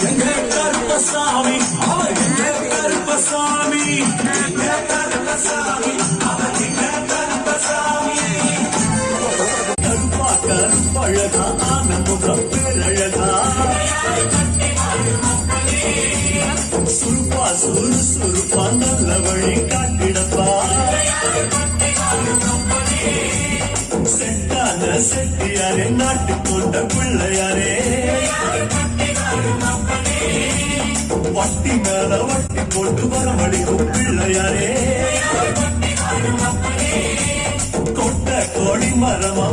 எங்க கருப்பசாமி அவர் எங்க கருப்பசாமி எங்க கருப்பசாமி அவர் எங்க கருப்பசாமி கருப்பா கருப்பழகா ஆனமுகம் பேரழகா சுருப்பா சுறுசுறுப்பா நல்ல வழி காட்டிடப்பா செட்டான செட்டியாரே நாட்டு கொண்ட பிள்ளையாரே வட்டி மேல வட்டி போட்டு வரவழிக்கும் பிள்ளையாரே கொட்ட கோடி மரமா